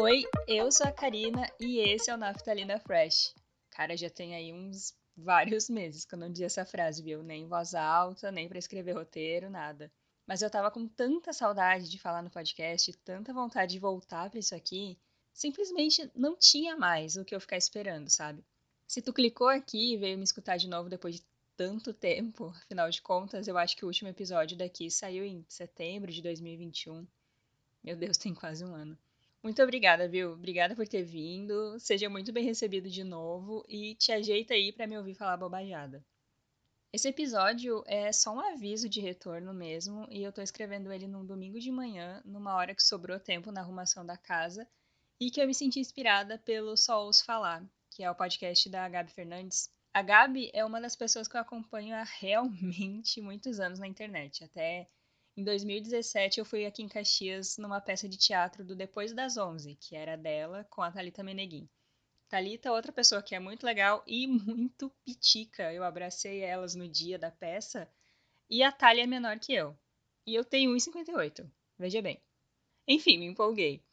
Oi, eu sou a Karina e esse é o Naftalina Fresh. Cara, já tem aí uns vários meses que eu não dizia essa frase, viu? Nem em voz alta, nem pra escrever roteiro, nada. Mas eu tava com tanta saudade de falar no podcast, tanta vontade de voltar pra isso aqui, simplesmente não tinha mais o que eu ficar esperando, sabe? Se tu clicou aqui e veio me escutar de novo depois de tanto tempo, afinal de contas, eu acho que o último episódio daqui saiu em setembro de 2021. Meu Deus, tem quase um ano. Muito obrigada, viu? Obrigada por ter vindo. Seja muito bem recebido de novo e te ajeita aí pra me ouvir falar bobajada. Esse episódio é só um aviso de retorno mesmo, e eu tô escrevendo ele num domingo de manhã, numa hora que sobrou tempo na arrumação da casa, e que eu me senti inspirada pelo Só Ouço Falar, que é o podcast da Gabi Fernandes. A Gabi é uma das pessoas que eu acompanho há realmente muitos anos na internet. Até em 2017 eu fui aqui em Caxias numa peça de teatro do Depois das 11, que era dela com a Thalita Meneguin. Thalita, outra pessoa que é muito legal e muito pitica. Eu abracei elas no dia da peça e a Thalia é menor que eu. E eu tenho 1,58. Veja bem. Enfim, me empolguei.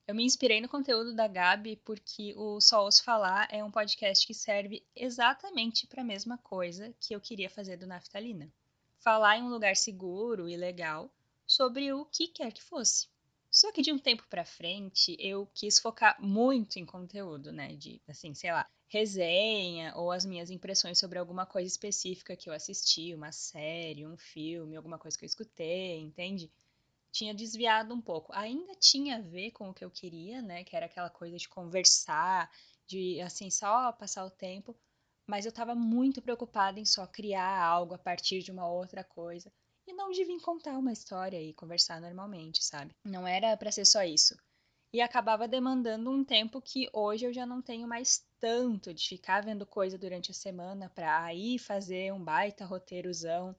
Eu me inspirei no conteúdo da Gabi porque o Só Ouço Falar é um podcast que serve exatamente para a mesma coisa que eu queria fazer do Naftalina. Falar em um lugar seguro e legal sobre o que quer que fosse. Só que de um tempo pra frente eu quis focar muito em conteúdo, né? De, assim, sei lá, resenha ou as minhas impressões sobre alguma coisa específica que eu assisti, uma série, um filme, alguma coisa que eu escutei, entende? Tinha desviado um pouco. Ainda tinha a ver com o que eu queria, né? Que era aquela coisa de conversar, de assim, só passar o tempo. Mas eu estava muito preocupada em só criar algo a partir de uma outra coisa. E não de vir contar uma história e conversar normalmente, sabe? Não era para ser só isso. E acabava demandando um tempo que hoje eu já não tenho mais tanto de ficar vendo coisa durante a semana para aí fazer um baita roteirozão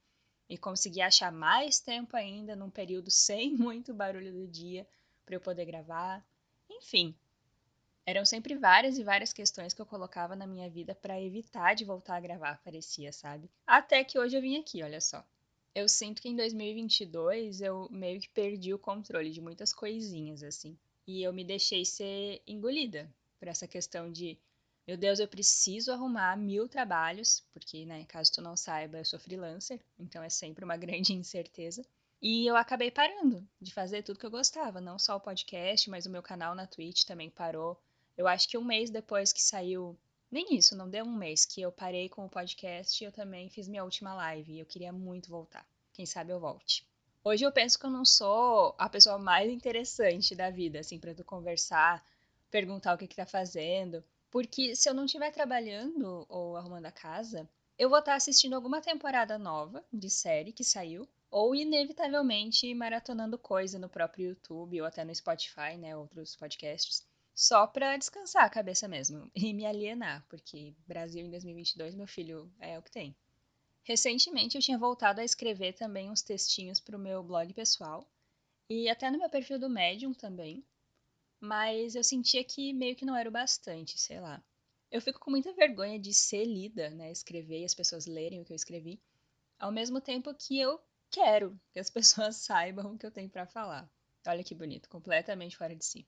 e conseguir achar mais tempo ainda num período sem muito barulho do dia para eu poder gravar. Enfim, eram sempre várias e várias questões que eu colocava na minha vida para evitar de voltar a gravar, parecia, sabe? Até que hoje eu vim aqui, olha só. Eu sinto que em 2022 eu meio que perdi o controle de muitas coisinhas, assim. E eu me deixei ser engolida por essa questão de, meu Deus, eu preciso arrumar 1000 trabalhos, porque, né, caso tu não saiba, eu sou freelancer, então é sempre uma grande incerteza. E eu acabei parando de fazer tudo que eu gostava, não só o podcast, mas o meu canal na Twitch também parou. Eu acho que um mês depois que saiu, nem isso, não deu um mês que eu parei com o podcast, eu também fiz minha última live e eu queria muito voltar. Quem sabe eu volte. Hoje eu penso que eu não sou a pessoa mais interessante da vida, assim, para tu conversar, perguntar o que tá fazendo, porque se eu não estiver trabalhando ou arrumando a casa, eu vou estar assistindo alguma temporada nova de série que saiu, ou inevitavelmente maratonando coisa no próprio YouTube ou até no Spotify, né, outros podcasts, só pra descansar a cabeça mesmo e me alienar, porque Brasil em 2022, meu filho, é o que tem. Recentemente eu tinha voltado a escrever também uns textinhos para o meu blog pessoal e até no meu perfil do Medium também, mas eu sentia que meio que não era o bastante, sei lá. Eu fico com muita vergonha de ser lida, né, escrever e as pessoas lerem o que eu escrevi, ao mesmo tempo que eu quero que as pessoas saibam o que eu tenho para falar. Olha que bonito, completamente fora de si.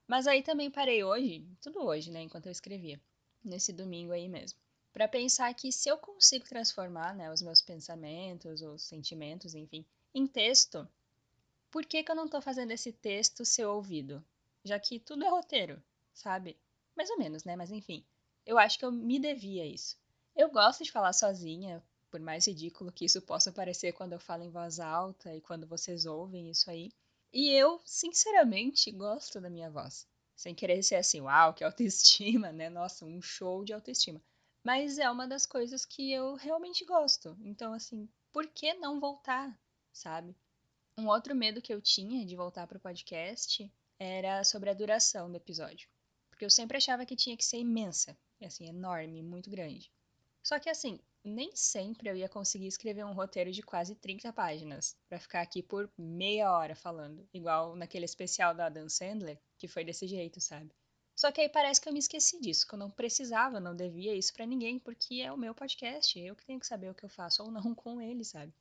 Mas aí também parei hoje, tudo hoje, né, enquanto eu escrevia, nesse domingo aí mesmo, para pensar que se eu consigo transformar, né, os meus pensamentos, os sentimentos, enfim, em texto, por que que eu não estou fazendo esse texto ser ouvido? Já que tudo é roteiro, sabe? Mais ou menos, né? Mas enfim, eu acho que eu me devia isso. Eu gosto de falar sozinha, por mais ridículo que isso possa parecer quando eu falo em voz alta e quando vocês ouvem isso aí. E eu, sinceramente, gosto da minha voz. Sem querer ser assim, uau, que autoestima, né? Nossa, um show de autoestima. Mas é uma das coisas que eu realmente gosto. Então, assim, por que não voltar, sabe? Um outro medo que eu tinha de voltar para o podcast era sobre a duração do episódio. Porque eu sempre achava que tinha que ser imensa, assim, enorme, muito grande. Só que assim, nem sempre eu ia conseguir escrever um roteiro de quase 30 páginas para ficar aqui por meia hora falando, igual naquele especial da Adam Sandler, que foi desse jeito, sabe? Só que aí parece que eu me esqueci disso, que eu não precisava, não devia isso para ninguém, porque é o meu podcast, eu que tenho que saber o que eu faço ou não com ele, sabe?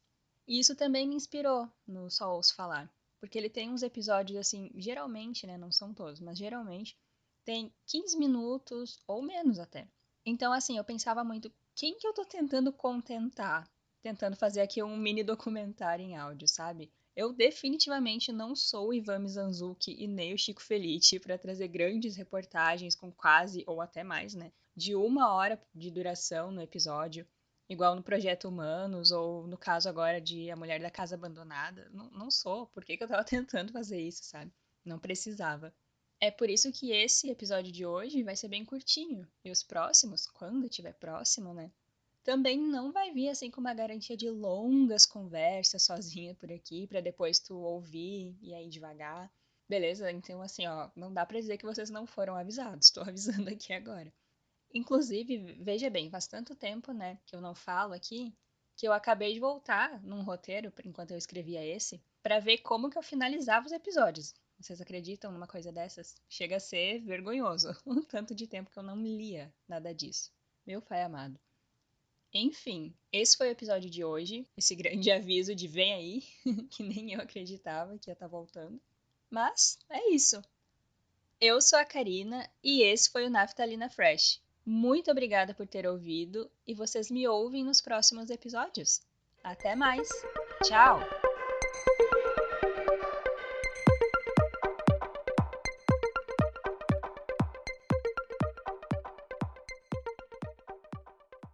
E isso também me inspirou no Só Ouço Falar. porque ele tem uns episódios assim, geralmente, né, não são todos, mas geralmente tem 15 minutos ou menos até. Então, assim, eu pensava muito, quem que eu tô tentando contentar? Tentando fazer aqui um mini documentário em áudio, sabe? Eu definitivamente não sou o Ivan Mizanzuki e nem o Chico Felitti para trazer grandes reportagens com quase, ou até mais, né? De 1 hora de duração no episódio, igual no Projeto Humanos, ou no caso agora de A Mulher da Casa Abandonada. Não, não sou. Por que que eu tava tentando fazer isso, sabe? Não precisava. É por isso que esse episódio de hoje vai ser bem curtinho. E os próximos, quando tiver próximo, né? Também não vai vir assim com uma garantia de longas conversas sozinha por aqui, pra depois tu ouvir e aí devagar. Beleza? Então, assim, ó, não dá pra dizer que vocês não foram avisados. Tô avisando aqui agora. Inclusive, veja bem, faz tanto tempo, né, que eu não falo aqui, que eu acabei de voltar num roteiro, enquanto eu escrevia esse, pra ver como que eu finalizava os episódios. Vocês acreditam numa coisa dessas? Chega a ser vergonhoso o tanto de tempo que eu não lia nada disso. Meu pai amado. Enfim, esse foi o episódio de hoje, esse grande aviso de vem aí, que nem eu acreditava que ia estar voltando. Mas é isso. Eu sou a Karina e esse foi o Naftalina Fresh. Muito obrigada por ter ouvido e vocês me ouvem nos próximos episódios. Até mais! Tchau!